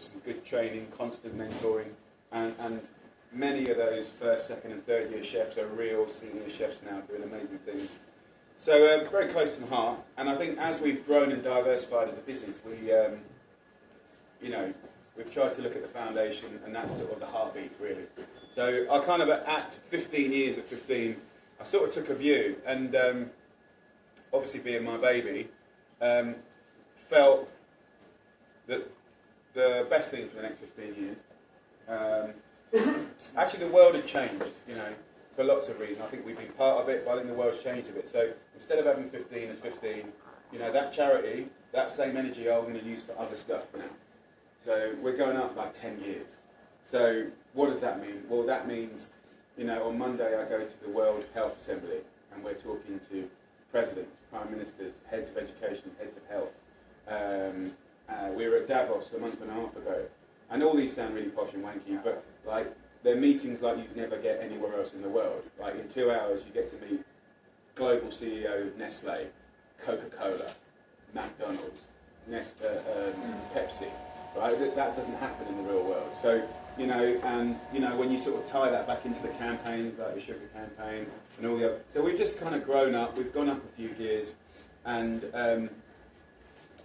some good training, constant mentoring, and many of those first, second and third year chefs are real senior chefs now doing amazing things. So it's very close to my heart, and I think as we've grown and diversified as a business, we've tried to look at the foundation, and that's sort of the heartbeat, really. So I kind of, at 15 years, at 15, I sort of took a view, and obviously being my baby, felt that the best thing for the next 15 years, actually the world had changed, for lots of reasons. I think we've been part of it, but I think the world's changed a bit. So instead of having 15 as 15, that charity, that same energy I'm going to use for other stuff now. So we're going up like 10 years. So what does that mean? Well, that means, on Monday I go to the World Health Assembly, and we're talking to presidents, prime ministers, heads of education, heads of health. We were at Davos a month and a half ago, and all these sound really posh and wanky, but they're meetings like you'd never get anywhere else in the world. Like in 2 hours you get to meet global CEO Nestle, Coca-Cola, McDonald's, Pepsi. Right? That doesn't happen in the real world. So, when you sort of tie that back into the campaigns, like the sugar campaign and all the other. So we've just kind of grown up, we've gone up a few gears, and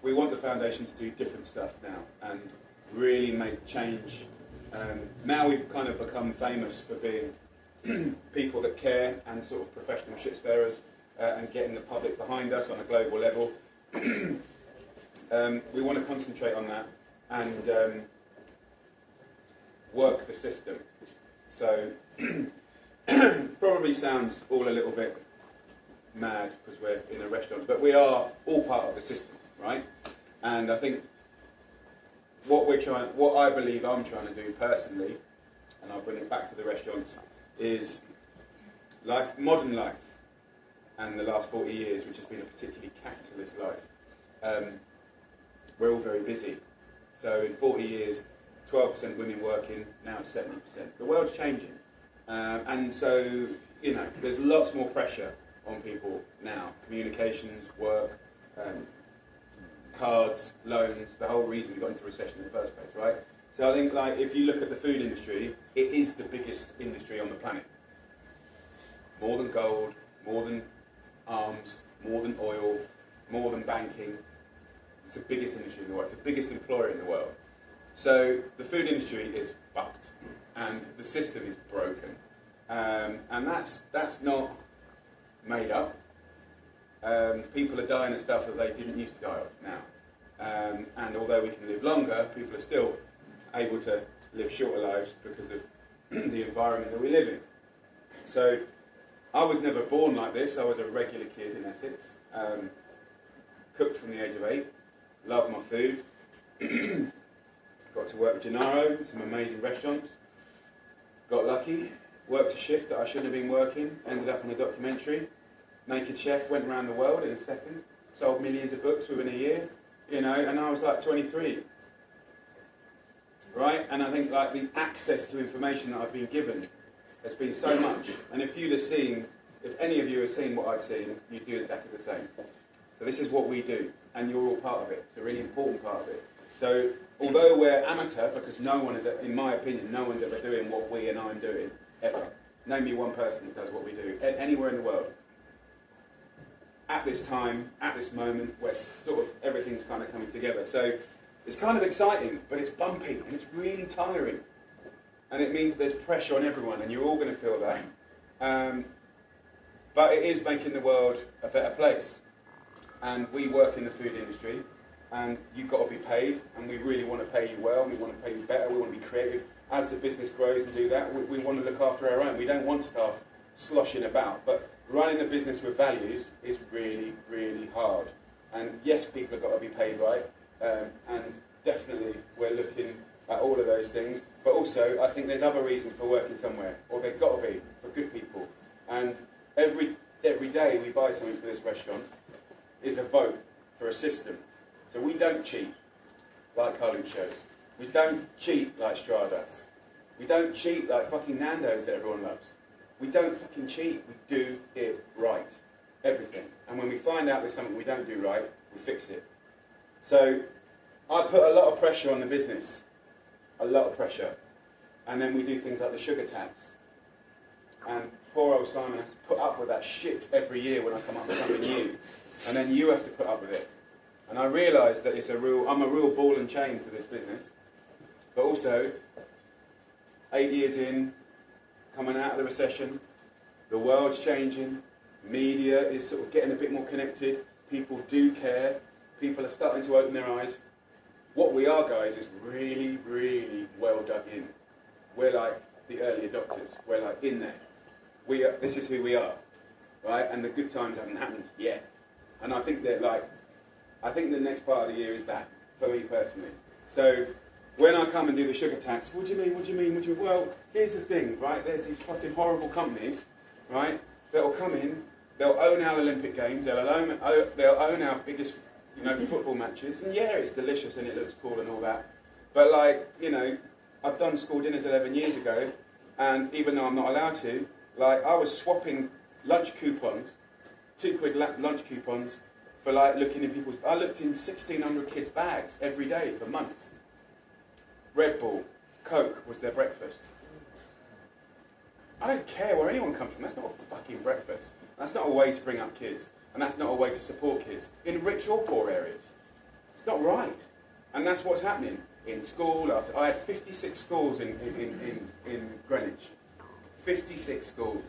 we want the foundation to do different stuff now and really make change. Now we've kind of become famous for being people that care and sort of professional shitstirrers and getting the public behind us on a global level. We want to concentrate on that and work the system. So probably sounds all a little bit mad because we're in a restaurant, but we are all part of the system, right? And I think what I believe I'm trying to do personally, and I'll bring it back to the restaurants, is modern life, and the last 40 years, which has been a particularly capitalist life. We're all very busy. So in 40 years, 12% women working, now it's 70%. The world's changing. And so, there's lots more pressure on people now. Communications, work, cards, loans, the whole reason we got into recession in the first place, right? So I think, if you look at the food industry, it is the biggest industry on the planet. More than gold, more than arms, more than oil, more than banking. It's the biggest industry in the world. It's the biggest employer in the world. So the food industry is fucked, and the system is broken, and that's not made up. People are dying of stuff that they didn't used to die of now, and although we can live longer, people are still able to live shorter lives because of the environment that we live in. So I was never born like this. I was a regular kid in Essex, cooked from the age of 8. Love my food. Got to work with Gennaro, some amazing restaurants. Got lucky, worked a shift that I shouldn't have been working, ended up on a documentary. Naked Chef, went around the world in a second, sold millions of books within a year, and I was like 23. Right? And I think the access to information that I've been given has been so much. And if any of you have seen what I've seen, you'd do exactly the same. So this is what we do, and you're all part of it. It's a really important part of it. So although we're amateur, because no one is, in my opinion, no one's ever doing what we and I'm doing, ever. Name me one person that does what we do, anywhere in the world. At this time, at this moment, where sort of everything's kind of coming together. So it's kind of exciting, but it's bumpy, and it's really tiring. And it means there's pressure on everyone, and you're all going to feel that. But it is making the world a better place. And we work in the food industry, and you've got to be paid, and we really want to pay you well, we want to pay you better, we want to be creative. As the business grows and do that, we want to look after our own. We don't want staff sloshing about, but running a business with values is really, really hard. And yes, people have got to be paid right, and definitely we're looking at all of those things, but also I think there's other reasons for working somewhere, or they've got to be, for good people. And every day we buy something for this restaurant is a vote for a system. So we don't cheat like Carluccio's. We don't cheat like Strada. We don't cheat like fucking Nando's that everyone loves. We don't fucking cheat, we do it right. Everything. And when we find out there's something we don't do right, we fix it. So I put a lot of pressure on the business a lot of pressure. And then we do things like the sugar tax. And poor old Simon has to put up with that shit every year when I come up with something new. And then you have to put up with it. And I realise that I'm a real ball and chain to this business. But also, 8 years in, coming out of the recession, the world's changing, media is sort of getting a bit more connected, people do care, people are starting to open their eyes. What we are, guys, is really, really well dug in. We're like the early adopters, we're like in there. This is who we are, right? And the good times haven't happened yet. And I think that the next part of the year is that, for me personally. So, when I come and do the sugar tax, what do you mean, what do you mean, what do you mean? Well, here's the thing, right? There's these fucking horrible companies, right, that'll come in, they'll own our Olympic Games, they'll own our biggest, football matches, and yeah, it's delicious and it looks cool and all that. But I've done school dinners 11 years ago, and even though I'm not allowed to, I was swapping lunch coupons, £2 lunch coupons, for looking in people's... I looked in 1,600 kids' bags every day for months. Red Bull, Coke was their breakfast. I don't care where anyone comes from, that's not a fucking breakfast. That's not a way to bring up kids, and that's not a way to support kids, in rich or poor areas. It's not right. And that's what's happening in school. I had 56 schools in Greenwich. 56 schools.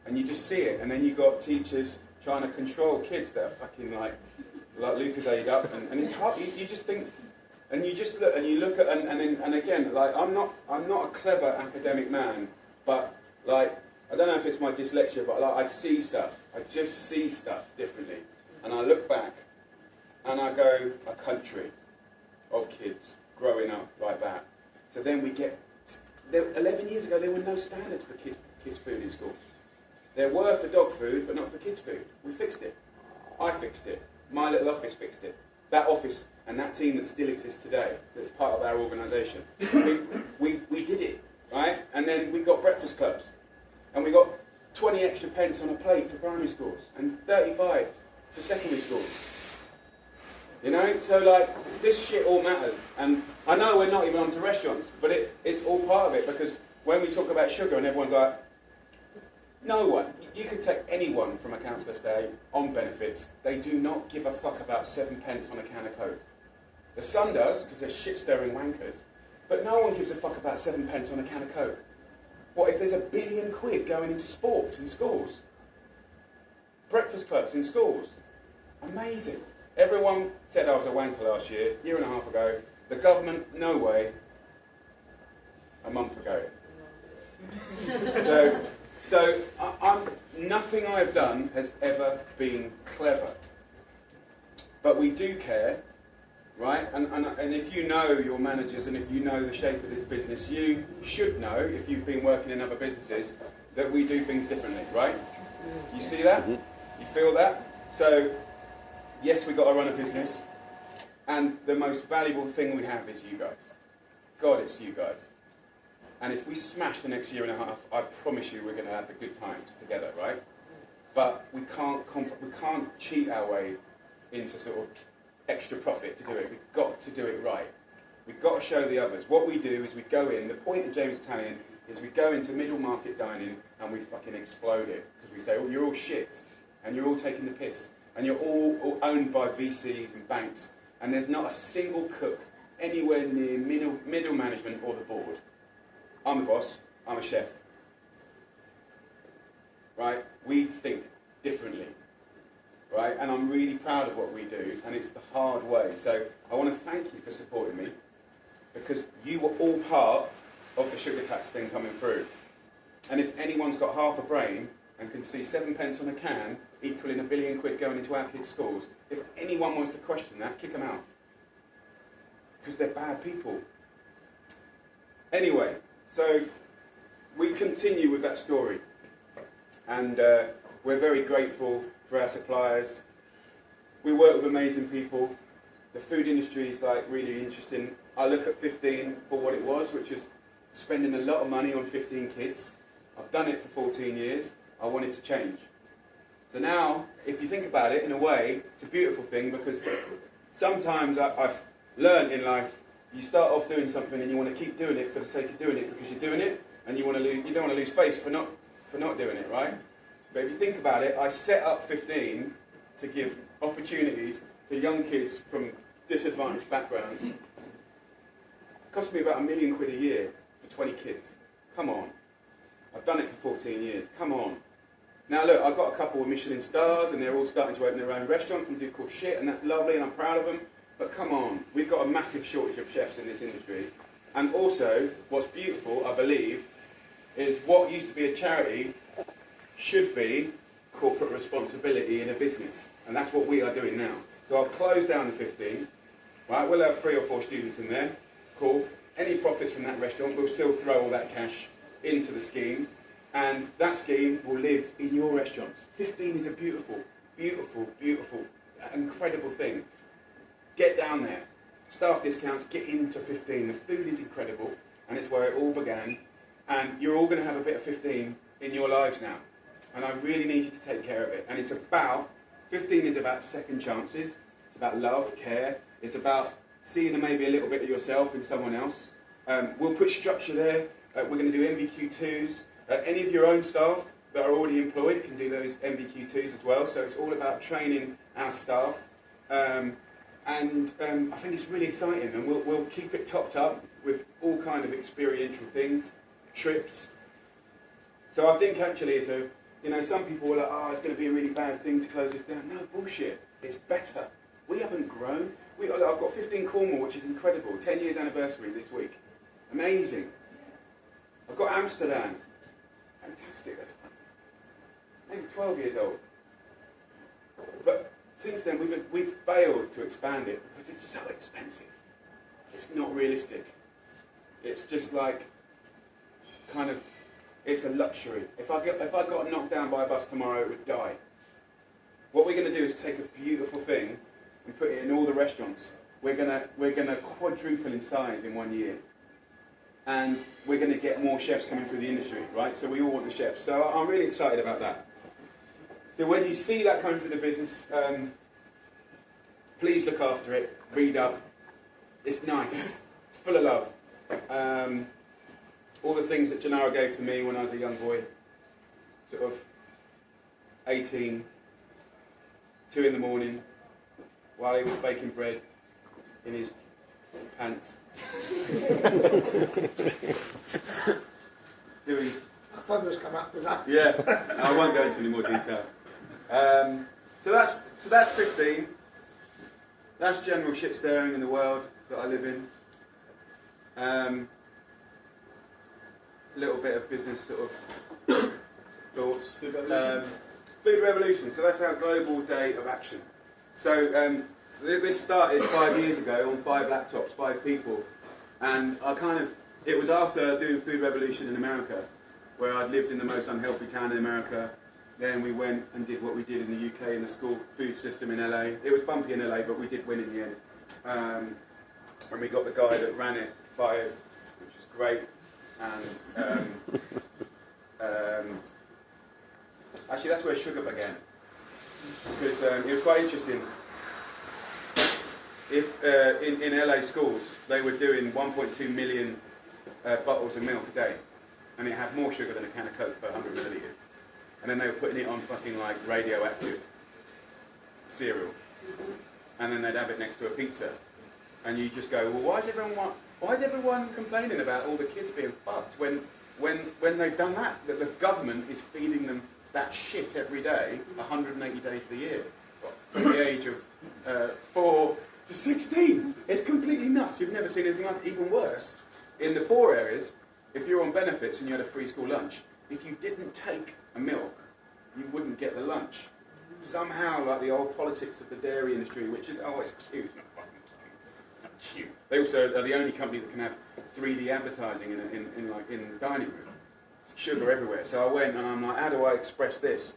And you just see it, and then you've got teachers trying to control kids that are fucking like Lucasade up, and it's hard. You just think, and you just look, and you look at, and again, I'm not a clever academic man, but I don't know if it's my dyslexia, but I see stuff. I just see stuff differently, and I look back, and I go, a country of kids growing up like that. So then we get, 11 years ago there were no standards for kids' food in schools. There were for dog food, but not for kids' food. We fixed it. I fixed it. My little office fixed it. That office and that team that still exists today, that's part of our organisation, we did it, right? And then we got breakfast clubs. And we got 20 extra pence on a plate for primary schools, and 35 for secondary schools. So this shit all matters. And I know we're not even onto restaurants, but it's all part of it, because when we talk about sugar and everyone's like, no one, you could take anyone from a councillor's day on benefits, they do not give a fuck about 7 pence on a can of Coke. The Sun does, because they're shit-stirring wankers, but no one gives a fuck about 7 pence on a can of Coke. What if there's £1 billion going into sports in schools? Breakfast clubs in schools. Amazing. Everyone said I was a wanker last year and a half ago. The government, no way. A month ago. So nothing I've done has ever been clever. But we do care, right? And if you know your managers and if you know the shape of this business, you should know, if you've been working in other businesses, that we do things differently, right? You see that? You feel that? So, yes, we've got to run a business, and the most valuable thing we have is you guys. God, it's you guys. And if we smash the next year and a half, I promise you we're going to have the good times together, right? But we can't cheat our way into sort of extra profit to do it. We've got to do it right. We've got to show the others. What we do is we go in, the point of James Italian is we go into middle market dining and we fucking explode it. Because we say, oh, you're all shit, and you're all taking the piss, and you're all owned by VCs and banks, and there's not a single cook anywhere near middle management or the board. I'm the boss, I'm a chef. Right? We think differently. Right? And I'm really proud of what we do, and it's the hard way. So I want to thank you for supporting me, because you were all part of the sugar tax thing coming through. And if anyone's got half a brain and can see 7 pence on a can equaling £1 billion going into our kids' schools, if anyone wants to question that, kick them out. Because they're bad people. Anyway, so we continue with that story. And we're very grateful for our suppliers. We work with amazing people. The food industry is really interesting. I look at 15 for what it was, which was spending a lot of money on 15 kids. I've done it for 14 years. I wanted to change. So now, if you think about it, in a way, it's a beautiful thing, because sometimes I've learned in life You start off doing something and you want to keep doing it for the sake of doing it because you're doing it, and you don't want to lose face for not doing it, right? But if you think about it, I set up 15 to give opportunities to young kids from disadvantaged backgrounds. It cost me about £1 million a year for 20 kids. Come on. I've done it for 14 years. Come on. Now look, I've got a couple of Michelin stars and they're all starting to open their own restaurants and do cool shit, and that's lovely and I'm proud of them. But come on, we've got a massive shortage of chefs in this industry. And also, what's beautiful, I believe, is what used to be a charity should be corporate responsibility in a business. And that's what we are doing now. So I've closed down the 15. Right, we'll have 3 or 4 students in there. Cool. Any profits from that restaurant, we'll still throw all that cash into the scheme. And that scheme will live in your restaurants. 15 is a beautiful, beautiful, beautiful, incredible thing. Get down there. Staff discounts, get into 15. The food is incredible, and it's where it all began. And you're all going to have a bit of 15 in your lives now. And I really need you to take care of it. And it's about, 15 is about second chances. It's about love, care. It's about seeing maybe a little bit of yourself in someone else. We'll put structure there. We're going to do MVQ2s. Any of your own staff that are already employed can do those MVQ2s as well. So it's all about training our staff. I think it's really exciting, and we'll keep it topped up with all kind of experiential things, trips. So I think actually it's some people are like, oh, it's going to be a really bad thing to close this down. No, bullshit. It's better. We haven't grown. I've got 15 Cornwall, which is incredible. 10 years anniversary this week. Amazing. I've got Amsterdam. Fantastic. That's maybe 12 years old. But since then, we've failed to expand it because it's so expensive. It's not realistic. It's just like, kind of, it's a luxury. If I got knocked down by a bus tomorrow, it would die. What we're going to do is take a beautiful thing and put it in all the restaurants. We're gonna quadruple in size in 1 year. And we're going to get more chefs coming through the industry, right? So we all want the chefs. So I'm really excited about that. So when you see that coming through the business, please look after it, read up. It's nice. It's full of love. All the things that Gennaro gave to me when I was a young boy, sort of 18, 2 in the morning, while he was baking bread in his pants. Doing. Photos come up with that. Yeah, I won't go into any more detail. So that's 15. That's general shit stirring in the world that I live in. A little bit of business sort of thoughts. Food revolution. So that's our global day of action. So this started 5 years ago on 5 laptops, 5 people, and it was after doing Food Revolution in America, where I'd lived in the most unhealthy town in America. Then we went and did what we did in the UK in the school food system in LA. It was bumpy in LA, but we did win in the end. And we got the guy that ran it fired, which was great. And actually, that's where sugar began, because it was quite interesting. If in LA schools they were doing 1.2 million bottles of milk a day, and it had more sugar than a can of Coke per 100 millilitres, and then they were putting it on fucking like radioactive cereal, and then they'd have it next to a pizza, and you just go, well, why is everyone complaining about all the kids being fucked when they've done that? That the government is feeding them that shit every day, 180 days of the year, from the age of 4 to 16. It's completely nuts. You've never seen anything like it. Even worse, in the poor areas, if you're on benefits and you had a free school lunch, if you didn't take a milk, you wouldn't get the lunch. Somehow, like the old politics of the dairy industry, which is, oh, it's cute, it's not fucking cute. It's not cute. They also are the only company that can have 3D advertising in the dining room. It's sugar everywhere. So I went and I'm like, how do I express this?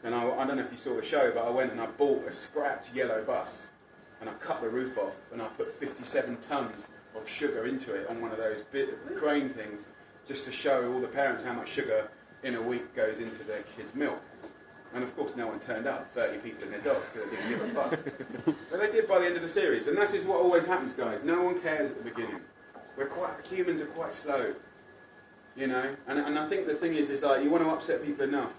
And I don't know if you saw the show, but I went and I bought a scrapped yellow bus, and I cut the roof off, and I put 57 tons of sugar into it on one of those crane things, just to show all the parents how much sugar in a week goes into their kids' milk. And of course no one turned up, 30 people and their dogs, because they didn't give a fuck. But they did by the end of the series, and that is what always happens, guys. No one cares at the beginning. Humans are quite slow, you know? And I think the thing is like, you want to upset people enough,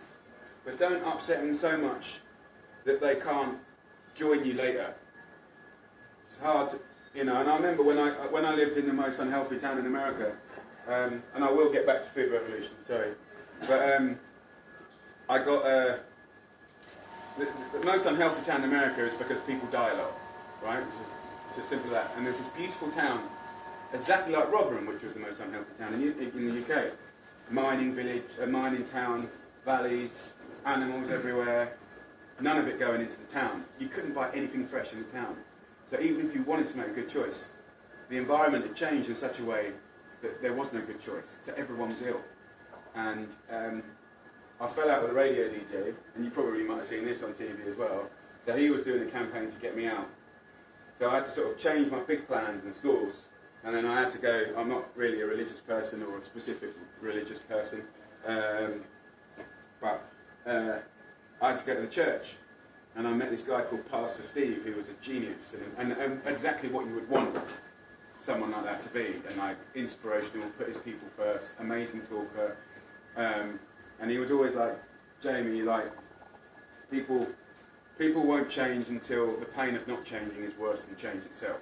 but don't upset them so much that they can't join you later. It's hard, you know, and I remember when I lived in the most unhealthy town in America, and I will get back to food revolution, sorry, but I got, the most unhealthy town in America is because people die a lot, right? It's as simple as that. And there's this beautiful town, exactly like Rotherham, which was the most unhealthy town in the UK. Mining village, a mining town, valleys, animals everywhere, none of it going into the town. You couldn't buy anything fresh in the town. So even if you wanted to make a good choice, the environment had changed in such a way that there was no good choice. So everyone was ill. And I fell out with a radio DJ, and you probably might have seen this on TV as well. So he was doing a campaign to get me out. So I had to sort of change my big plans and schools, and then I had to go. I'm not really a religious person or a specific religious person, but I had to go to the church, and I met this guy called Pastor Steve, who was a genius, and exactly what you would want someone like that to be, and like inspirational, put his people first, amazing talker. And he was always like, Jamie, like, people won't change until the pain of not changing is worse than change itself.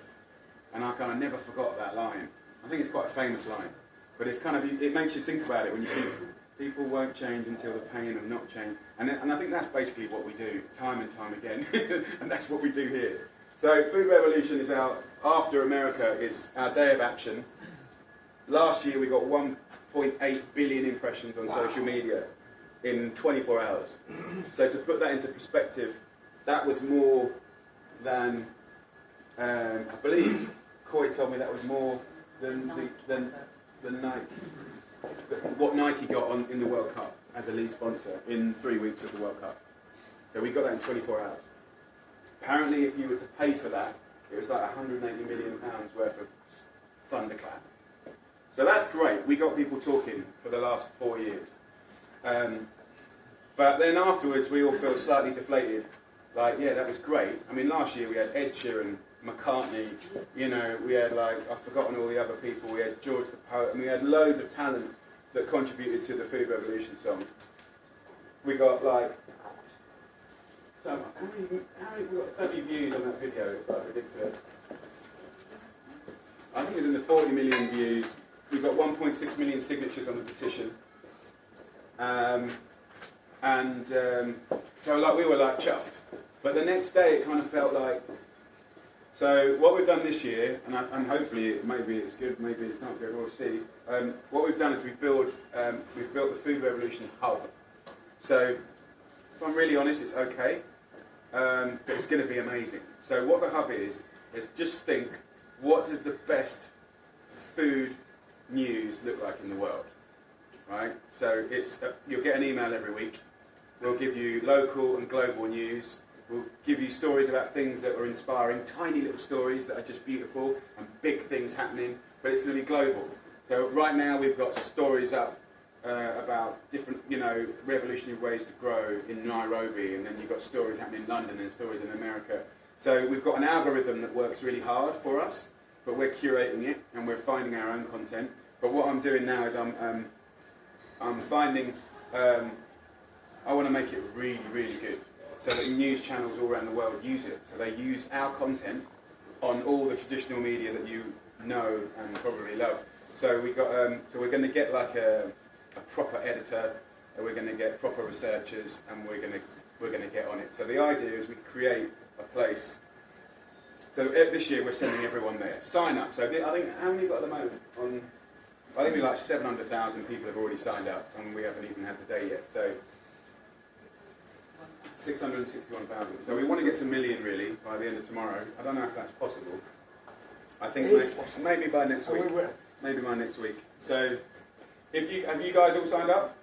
And I kind of never forgot that line. I think it's quite a famous line, but it's kind of, it makes you think about it when you think people won't change until the pain of not change. And I think that's basically what we do, time and time again, and that's what we do here. So Food Revolution is after America, is our day of action. Last year we got 1.8 billion impressions on social media in 24 hours. So to put that into perspective, that was more than, I believe, Coy told me that was more than Nike. What Nike got in the World Cup as a lead sponsor in 3 weeks of the World Cup. So we got that in 24 hours. Apparently, if you were to pay for that, it was like £180 million worth of thunderclap. So that's great. We got people talking for the last 4 years. But then afterwards, we all felt slightly deflated. Like, yeah, that was great. I mean, last year we had Ed Sheeran, McCartney, you know, we had, like, I've forgotten all the other people. We had George the Poet, and we had loads of talent that contributed to the Food Revolution song. We got, like, we got so many views on that video, it's like ridiculous. I think it was in the 40 million views. We got 1.6 million signatures on the petition. So like we were like chuffed. But the next day it kind of felt like, so what we've done this year, and hopefully maybe it's good, maybe it's not good, we'll see. What we've done is we've built the Food Revolution hub. So if I'm really honest, it's okay, but it's going to be amazing. So what the hub is just think, what does the best food news look like in the world? Right? So you'll get an email every week. We'll give you local and global news. We'll give you stories about things that are inspiring, tiny little stories that are just beautiful, and big things happening, but it's going to be global. So right now we've got stories up about different, you know, revolutionary ways to grow in Nairobi, and then you've got stories happening in London and stories in America. So we've got an algorithm that works really hard for us, but we're curating it and we're finding our own content. But what I'm doing now is I'm finding, I want to make it really, really good, so that news channels all around the world use it. So they use our content on all the traditional media that you know and probably love. So we got, so we're going to get like a proper editor, and we're going to get proper researchers, and we're going to get on it. So the idea is we create a place. So this year we're sending everyone there. Sign up. So I think, how many have got at the moment? I think we're like 700,000 people have already signed up, and we haven't even had the day yet. So 661,000. So we want to get to 1 million really by the end of tomorrow. I don't know if that's possible. I think maybe by next week. We will. Maybe by next week. So have you guys all signed up?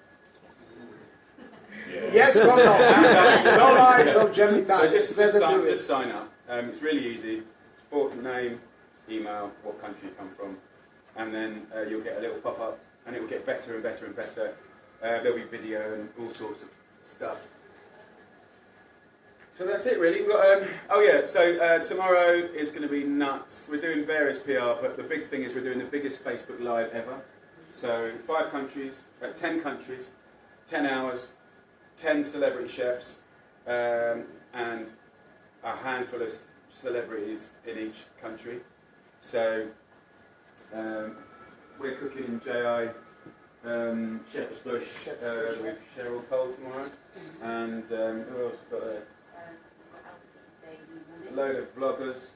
Yeah. Yes or no? No lies of Jimmy time. So just sign up. It's really easy. Name, email, what country you come from, and then you'll get a little pop-up, and it will get better and better and better. There'll be video and all sorts of stuff. So that's it really. We've got, so tomorrow is going to be nuts. We're doing various PR, but the big thing is we're doing the biggest Facebook Live ever. So 10 countries, 10 hours, 10 celebrity chefs, and a handful of celebrities in each country. So we're cooking in JI Shepherd's Bush with Cheryl Cole tomorrow, and who else got there? A load of vloggers,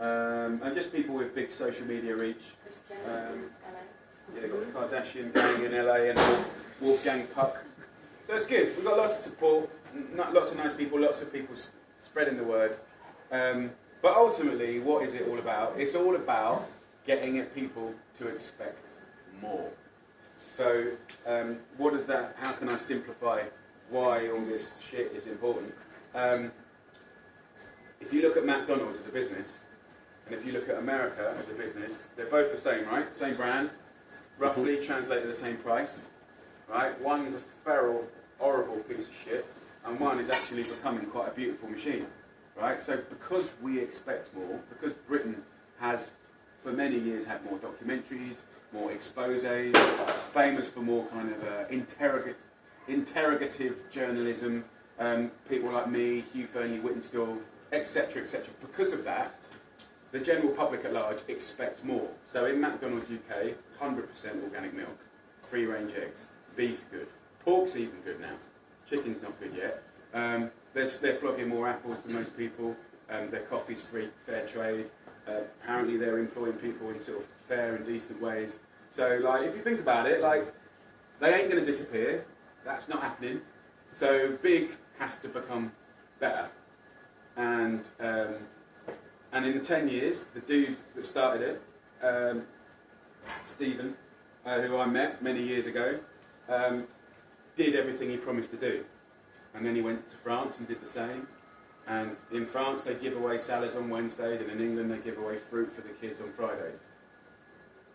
and just people with big social media reach. Yeah, got the Kardashian gang in LA and Wolfgang Puck. So it's good. We've got lots of support, lots of nice people, lots of people spreading the word. But ultimately, what is it all about? It's all about getting people to expect more. So, what does that? How can I simplify why all this shit is important? If you look at McDonald's as a business, and if you look at America as a business, they're both the same, right? Same brand, roughly translated the same price, right? One's a feral, horrible piece of shit, and one is actually becoming quite a beautiful machine, right? So because we expect more, because Britain has for many years had more documentaries, more exposés, famous for more kind of interrogative journalism, people like me, Hugh Fearnley, Whittenstall, etc., etc. Because of that, the general public at large expect more. So in McDonald's UK, 100% organic milk, free-range eggs, beef good, pork's even good now, chicken's not good yet. They're flogging more apples than most people. Their coffee's free, fair trade. Apparently they're employing people in sort of fair and decent ways. So like, if you think about it, like, they ain't going to disappear. That's not happening. So big has to become better. And in 10 years, the dude that started it, Stephen, who I met many years ago, did everything he promised to do. And then he went to France and did the same. And in France, they give away salads on Wednesdays, and in England, they give away fruit for the kids on Fridays.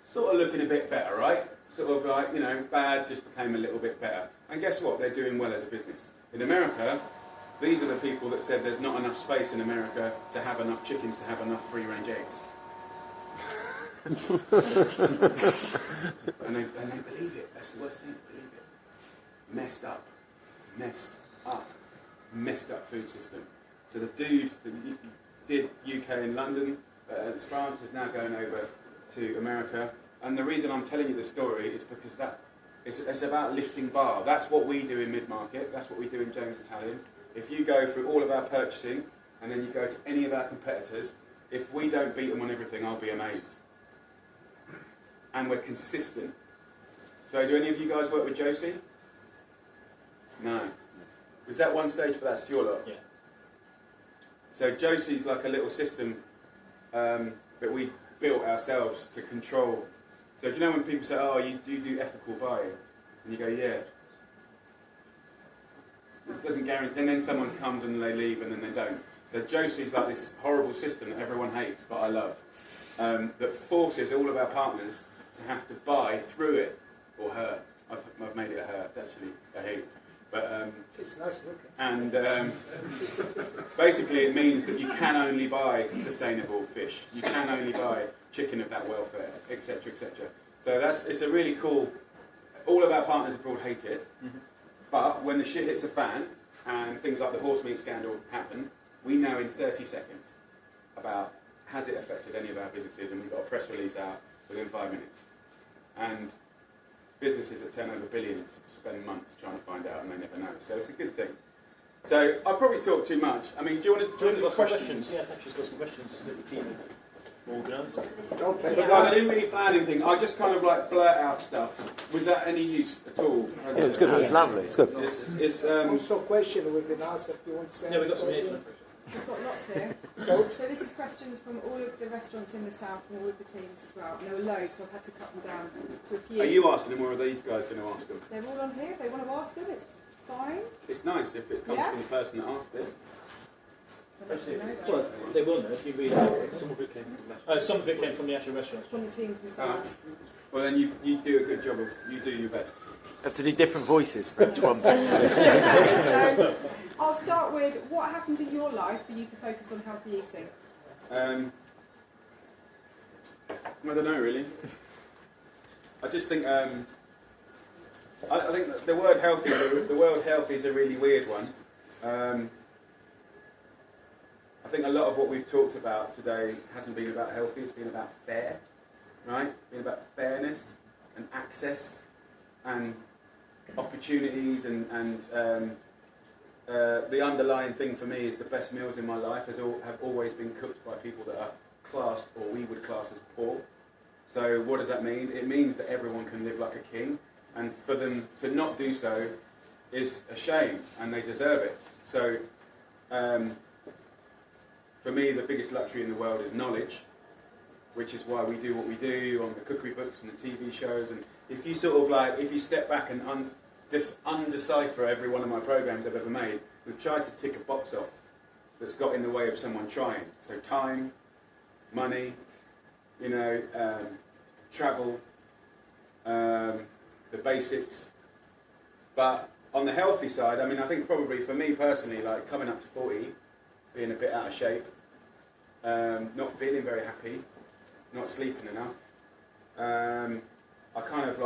Sort of looking a bit better, right? Sort of like, you know, bad just became a little bit better. And guess what? They're doing well as a business. In America, these are the people that said there's not enough space in America to have enough chickens to have enough free-range eggs. and they believe it. That's the worst thing, believe it. Messed up food system. So the dude that did UK and London, France, is now going over to America. And the reason I'm telling you this story is because it's about lifting bar. That's what we do in mid-market. That's what we do in James Italian. If you go through all of our purchasing and then you go to any of our competitors, if we don't beat them on everything, I'll be amazed. And we're consistent. So do any of you guys work with Josie? No. Was that one stage, but that's your lot? Yeah. So Josie's like a little system that we built ourselves to control. So do you know when people say, oh, you do ethical buying? And you go, yeah. It doesn't guarantee, and then someone comes and they leave and then they don't. So Josie's like this horrible system that everyone hates, but I love, that forces all of our partners to have to buy through it, or her. I've made it a her, it's actually a he. But, it's nice looking. And basically it means that you can only buy sustainable fish. You can only buy chicken of that welfare, etc., etc. So it's a really cool, all of our partners abroad hate it, but when the shit hits the fan and things like the horse meat scandal happen, we know in 30 seconds about has it affected any of our businesses, and we've got a press release out within 5 minutes. And businesses that turn over billions spend months trying to find out and they never know. So it's a good thing. So I probably talk too much. I mean, do you want to do questions? Yeah, I've just got some questions that the team have organised. Okay. But guys, I didn't really plan anything. I just kind of like blurt out stuff. Was that any use at all? Yeah, it's good. It's lovely. It's good. It's Also, question we've been asked if you want to say. Yeah, we've got some here. We've got lots here. So this is questions from all of the restaurants in the south and all of the teams as well. And there were loads, so I've had to cut them down to a few. Are you asking them, or are these guys going to ask them? They're all on here. If they want to ask them, it's fine. It's nice if it comes from the person that asked it. Well, they will know if you read it. Some of it came from the actual restaurants. From the teams themselves. Well, then you do a good job of, you do your best. Have to do different voices for each one. I'll start with, what happened in your life for you to focus on healthy eating? I don't know really. I just think I think that the word healthy is a really weird one. I think a lot of what we've talked about today hasn't been about healthy, it's been about fair, right? It's been about fairness and access and opportunities and the underlying thing for me is the best meals in my life have always been cooked by people that are classed, or we would class as poor. So what does that mean? It means that everyone can live like a king, and for them to not do so is a shame, and they deserve it. So for me, the biggest luxury in the world is knowledge, which is why we do what we do on the cookery books and the TV shows. And if you sort of if you step back and undecipher every one of my programs I've ever made, we've tried to tick a box off that's got in the way of someone trying. So time, money, travel, the basics. But on the healthy side, I mean, I think probably for me personally, like coming up to 40, being a bit out of shape, not feeling very happy, not sleeping enough. I kind of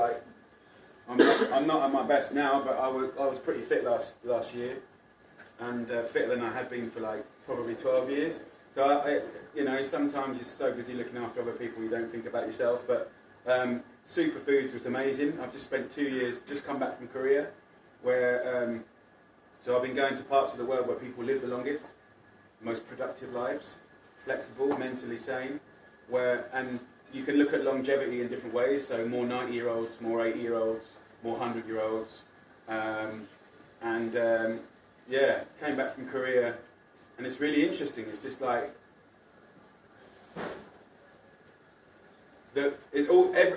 I'm not at my best now, but I was pretty fit last year, and fitter than I had been for probably 12 years. So sometimes you're so busy looking after other people you don't think about yourself. But Superfoods was amazing. I've just spent 2 years, just come back from Korea, where so I've been going to parts of the world where people live the longest, most productive lives, flexible, mentally sane, and you can look at longevity in different ways. So more 90-year-olds, more 80-year-olds, more 100-year-olds, came back from Korea, and it's really interesting. It's just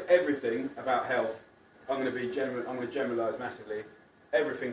everything about health. I'm going to generalise massively. Everything